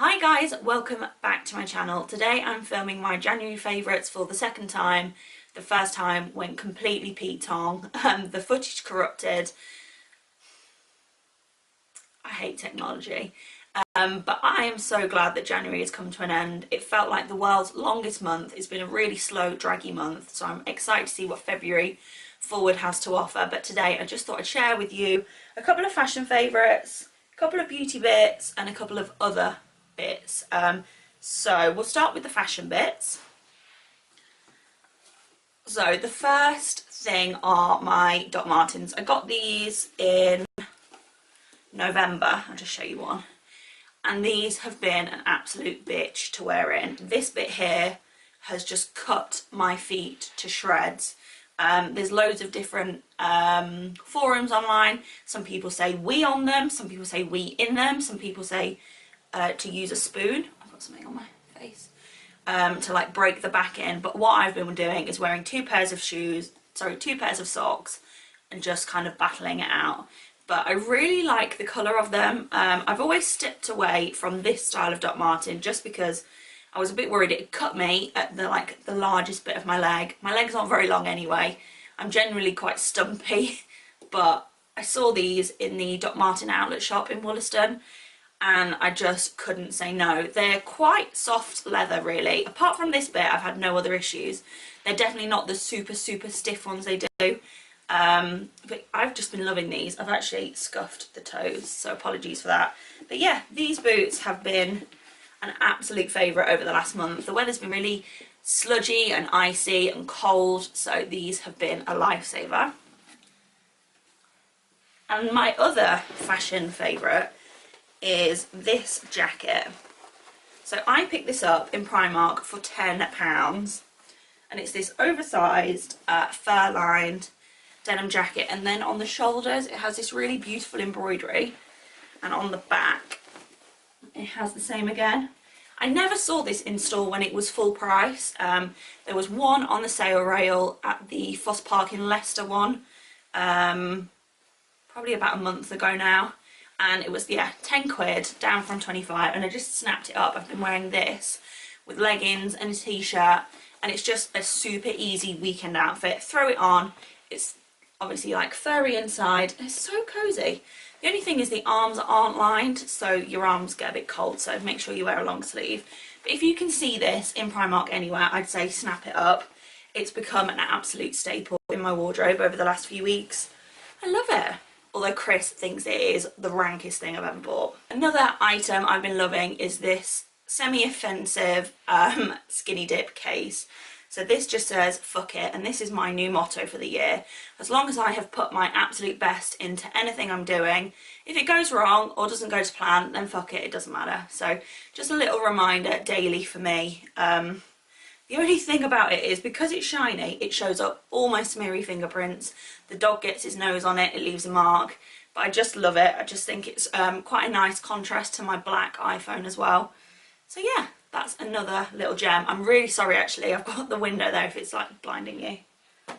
Hi guys, welcome back to my channel. Today I'm filming my January favourites for the second time. The first time went completely Pete Tong. The footage corrupted. I hate technology. But I am so glad that January has come to an end. It felt like the world's longest month. It's been a really slow, draggy month, so I'm excited to see what February forward has to offer. But today I just thought I'd share with you a couple of fashion favourites, a couple of beauty bits and a couple of other bits. So we'll start with the fashion bits. So the first thing are my Doc Martens. I got these in November. I'll just show you one. And these have been an absolute bitch to wear in. This bit here has just cut my feet to shreds. There's loads of different forums online. Some people say we on them, some people say we in them, some people say to use a spoon. I've got something on my face. To like break the back in. But what I've been doing is wearing two pairs of socks and just kind of battling it out. But I really like the colour of them. I've always stepped away from this style of Doc Marten just because I was a bit worried it cut me at the largest bit of my leg. My legs aren't very long anyway. I'm generally quite stumpy, but I saw these in the Doc Marten outlet shop in Wollaston and I just couldn't say no. They're quite soft leather really. Apart from this bit, I've had no other issues. They're definitely not the super stiff ones they do. But I've just been loving these. I've actually scuffed the toes, so apologies for that. But yeah, these boots have been an absolute favourite over the last month. The weather's been really sludgy and icy and cold, so these have been a lifesaver. And my other fashion favourite is this jacket. So I picked this up in Primark for £10 and it's this oversized fur-lined denim jacket, and then on the shoulders it has this really beautiful embroidery, and on the back it has the same again. I never saw this in store when it was full price. There was one on the sale rail at the Foss Park in Leicester one, probably about a month ago now, and it was, yeah, 10 quid down from 25, and I just snapped it up. I've been wearing this with leggings and a t-shirt, and it's just a super easy weekend outfit. Throw it on. It's obviously like furry inside, and it's so cozy. The only thing is the arms aren't lined, so your arms get a bit cold, so make sure you wear a long sleeve. But if you can see this in Primark anywhere, I'd say snap it up. It's become an absolute staple in my wardrobe over the last few weeks. I love it. Although Chris thinks it is the rankest thing I've ever bought. Another item I've been loving is this semi-offensive skinny dip case. So this just says fuck it, and this is my new motto for the year. As long as I have put my absolute best into anything I'm doing, if it goes wrong or doesn't go to plan, then fuck it, it doesn't matter. So just a little reminder daily for me. The only thing about it is because it's shiny, it shows up all my smeary fingerprints. The dog gets his nose on it, it leaves a mark. But I just love it. I just think it's quite a nice contrast to my black iPhone as well. So yeah, that's another little gem. I'm really sorry actually, I've got the window there if it's like blinding you.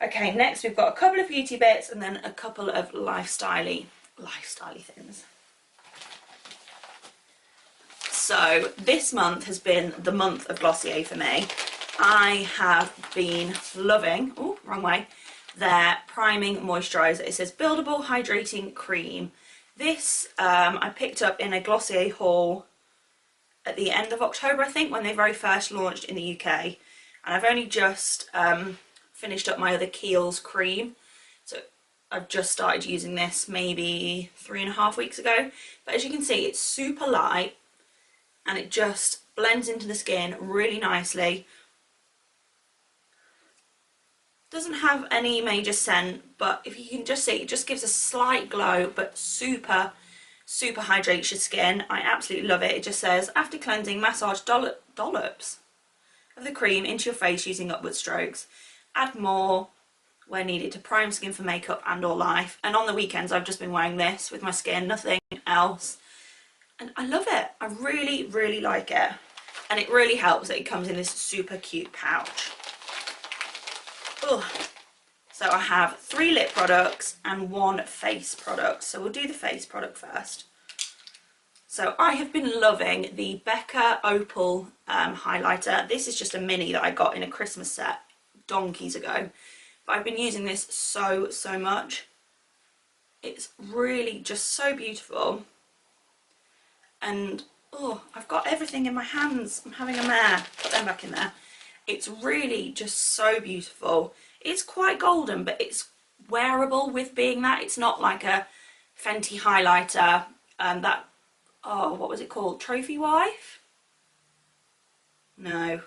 Okay, next we've got a couple of beauty bits and then a couple of lifestyle-y things. So this month has been the month of Glossier for me. I have been loving, oh, wrong way, their priming moisturiser. It says buildable hydrating cream. This I picked up in a Glossier haul at the end of October, I think, when they very first launched in the UK. And I've only just finished up my other Kiehl's cream. So I've just started using this maybe 3.5 weeks ago. But as you can see, it's super light and it just blends into the skin really nicely. Doesn't have any major scent, but if you can just see, it just gives a slight glow, but super hydrates your skin. I absolutely love it. It just says, after cleansing, massage dollops of the cream into your face using upward strokes. Add more where needed to prime skin for makeup and or life. And on the weekends, I've just been wearing this with my skin, nothing else. And I love it. I really like it. And it really helps that it comes in this super cute pouch. Ugh. So I have 3 lip products and 1 face product. So we'll do the face product first. So I have been loving the Becca Opal highlighter. This is just a mini that I got in a Christmas set donkeys ago. But I've been using this so much. It's really just so beautiful. And oh, I've got everything in my hands. I'm having a mare. Put them back in there. It's really just so beautiful. It's quite golden, but it's wearable with being that. It's not like a Fenty highlighter that, oh, what was it called? Trophy Wife? No.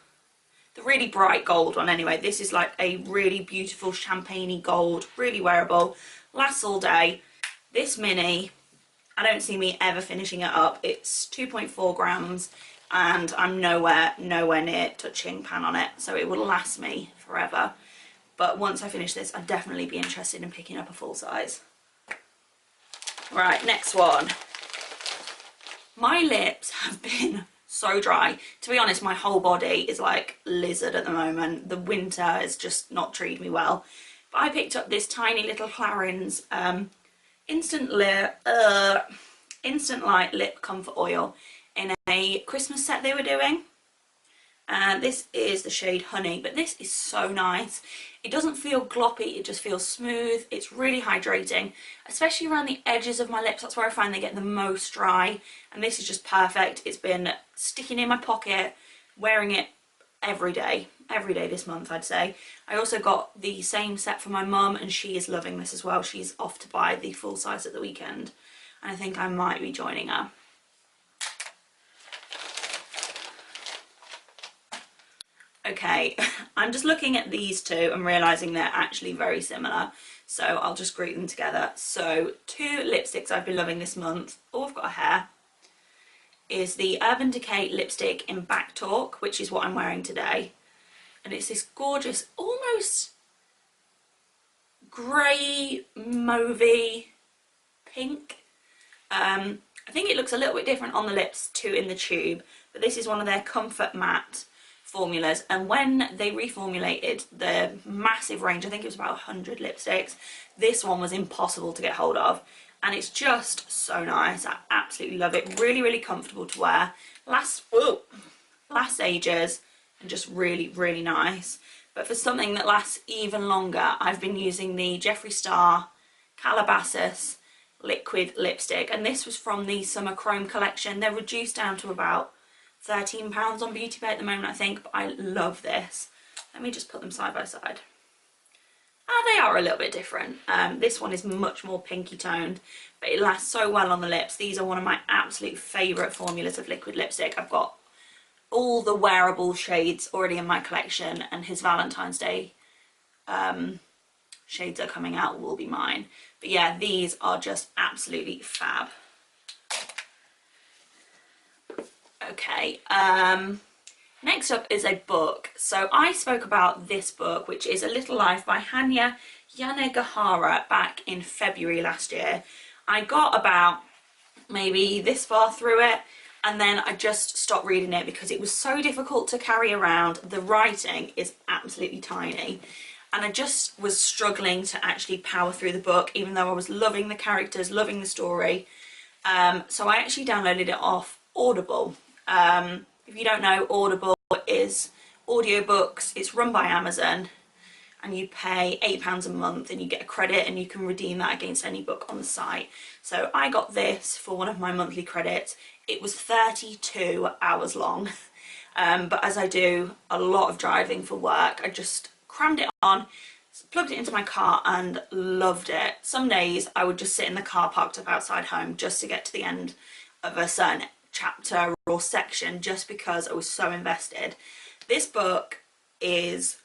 The really bright gold one anyway. This is like a really beautiful champagne-y gold, really wearable, lasts all day. This mini, I don't see me ever finishing it up. It's 2.4 grams and I'm nowhere near touching pan on it, so it will last me forever. But once I finish this, I'd definitely be interested in picking up a full size. Right, next one. My lips have been so dry. To be honest, my whole body is like lizard at the moment. The winter has just not treated me well. But I picked up this tiny little Clarins Instant Light Lip Comfort Oil in a Christmas set they were doing. And this is the shade Honey, but this is so nice. It doesn't feel gloppy, it just feels smooth. It's really hydrating, especially around the edges of my lips. That's where I find they get the most dry, and this is just perfect. It's been sticking in my pocket, wearing it every day this month, I'd say. I also got the same set for my mum, and she is loving this as well. She's off to buy the full size at the weekend, and I think I might be joining her. Okay, I'm just looking at these two and realising they're actually very similar, so I'll just group them together. So two lipsticks I've been loving this month, oh, I've got a hair, is the Urban Decay lipstick in Back Talk, which is what I'm wearing today. And it's this gorgeous, almost grey, mauvey pink. I think it looks a little bit different on the lips to in the tube, but this is one of their Comfort Matte formulas, and when they reformulated the massive range, I think it was about 100 lipsticks, this one was impossible to get hold of, and it's just so nice. I absolutely love it. Really comfortable to wear, lasts ages, and just really nice. But for something that lasts even longer, I've been using the Jeffree Star Calabasas liquid lipstick, and this was from the Summer Chrome collection. They're reduced down to about £13 on Beauty Bay at the moment, I think, but I love this. Let me just put them side by side. They are a little bit different. This one is much more pinky toned, but it lasts so well on the lips. These are one of my absolute favourite formulas of liquid lipstick. I've got all the wearable shades already in my collection, and his Valentine's Day shades are coming out will be mine. But yeah, these are just absolutely fab. Okay, next up is a book. So I spoke about this book, which is A Little Life by Hanya Yanagihara, back in February last year. I got about maybe this far through it, and then I just stopped reading it because it was so difficult to carry around. The writing is absolutely tiny, and I just was struggling to actually power through the book, even though I was loving the characters, loving the story. So I actually downloaded it off Audible. If you don't know, Audible is audiobooks. It's run by Amazon, and you pay £8 a month and you get a credit, and you can redeem that against any book on the site. So I got this for one of my monthly credits. It was 32 hours long, but as I do a lot of driving for work, I just crammed it on, plugged it into my car, and loved it. Some days I would just sit in the car parked up outside home just to get to the end of a certain chapter or section, just because I was so invested. This book is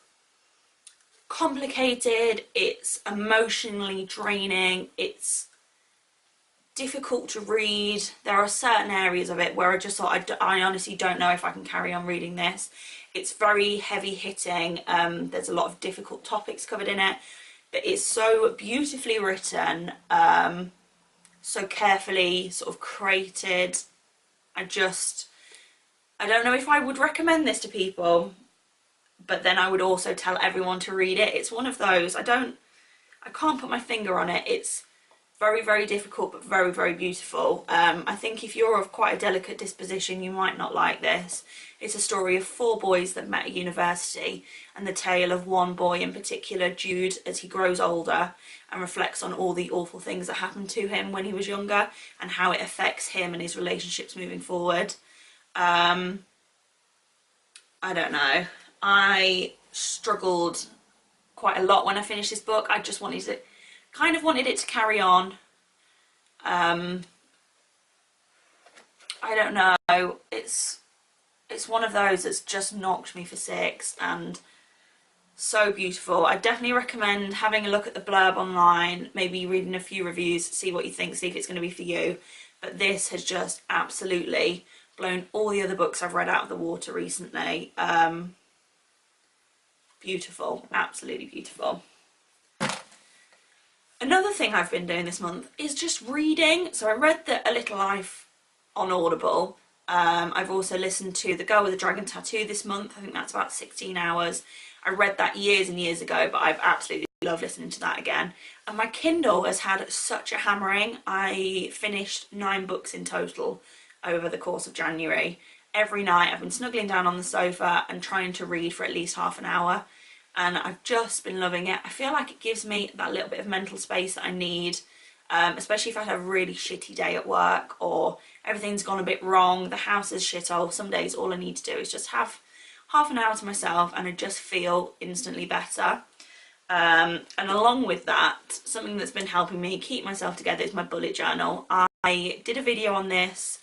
complicated, it's emotionally draining, it's difficult to read. There are certain areas of it where I just thought, I honestly don't know if I can carry on reading this. It's very heavy hitting, there's a lot of difficult topics covered in it, but it's so beautifully written, so carefully sort of created. I don't know if I would recommend this to people, but then I would also tell everyone to read it. It's one of those, I can't put my finger on it. It's Very, very difficult, but very, very beautiful. I think if you're of quite a delicate disposition, you might not like this. It's a story of 4 boys that met at university, and the tale of one boy in particular, Jude, as he grows older and reflects on all the awful things that happened to him when he was younger and how it affects him and his relationships moving forward. I don't know. I struggled quite a lot when I finished this book. I just wanted it, kind of wanted it to carry on. I don't know. It's one of those that's just knocked me for 6, and so beautiful. I definitely recommend having a look at the blurb online, maybe reading a few reviews, see what you think, see if it's going to be for you. But this has just absolutely blown all the other books I've read out of the water recently. Beautiful, absolutely beautiful. Another thing I've been doing this month is just reading. So I read A Little Life on Audible. I've also listened to The Girl with the Dragon Tattoo this month. I think that's about 16 hours. I read that years and years ago, but I've absolutely loved listening to that again. And my Kindle has had such a hammering. I finished 9 books in total over the course of January. Every night I've been snuggling down on the sofa and trying to read for at least half an hour. And I've just been loving it. I feel like it gives me that little bit of mental space that I need, especially if I had a really shitty day at work or everything's gone a bit wrong, the house is shithole. Some days all I need to do is just have half an hour to myself and I just feel instantly better. And along with that, something that's been helping me keep myself together is my bullet journal. I did a video on this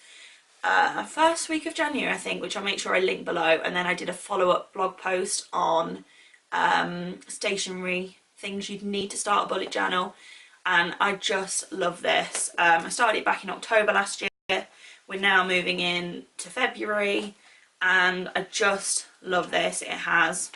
first week of January, I think, which I'll make sure I link below, and then I did a follow-up blog post on stationery things you'd need to start a bullet journal, and I just love this. I started it back in October last year. We're now moving in to February and I just love this. It has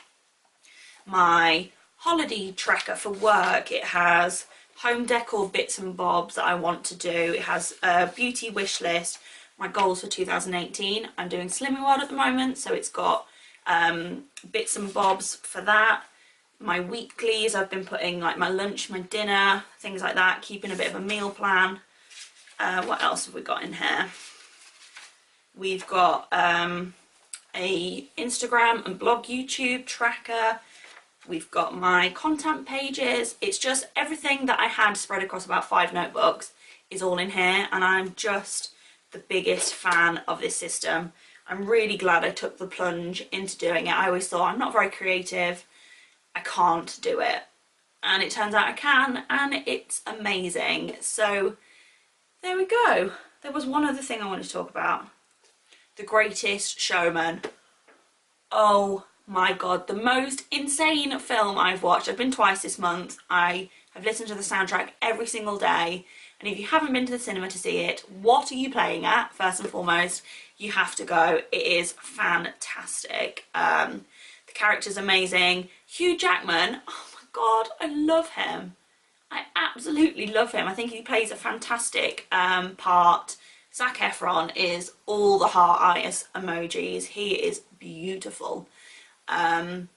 my holiday tracker for work, it has home decor bits and bobs that I want to do, it has a beauty wish list, my goals for 2018. I'm doing Slimming World at the moment, so it's got bits and bobs for that. My weeklies, I've been putting like my lunch, my dinner, things like that, keeping a bit of a meal plan. What else have we got in here? We've got a Instagram and blog YouTube tracker. We've got my content pages. It's just everything that I had spread across about 5 notebooks is all in here, and I'm just the biggest fan of this system. I'm really glad I took the plunge into doing it. I always thought I'm not very creative, I can't do it, and it turns out I can, and it's amazing. So there we go. There was one other thing I wanted to talk about. The Greatest Showman. Oh my god, the most insane film I've watched. I've been twice this month. I have listened to the soundtrack every single day, and if you haven't been to the cinema to see it, what are you playing at? First and foremost, you have to go. It is fantastic. The character's amazing. Hugh Jackman, oh my god, I love him. I absolutely love him. I think he plays a fantastic part. Zac Efron is all the heart eyes emojis. He is beautiful. The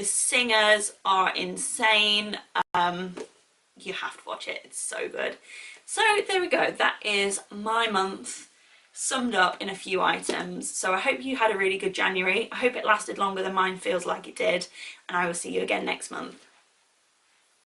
singers are insane. You have to watch it, it's so good. So there we go, that is my month summed up in a few items. So I hope you had a really good January. I hope it lasted longer than mine feels like it did, and I will see you again next month.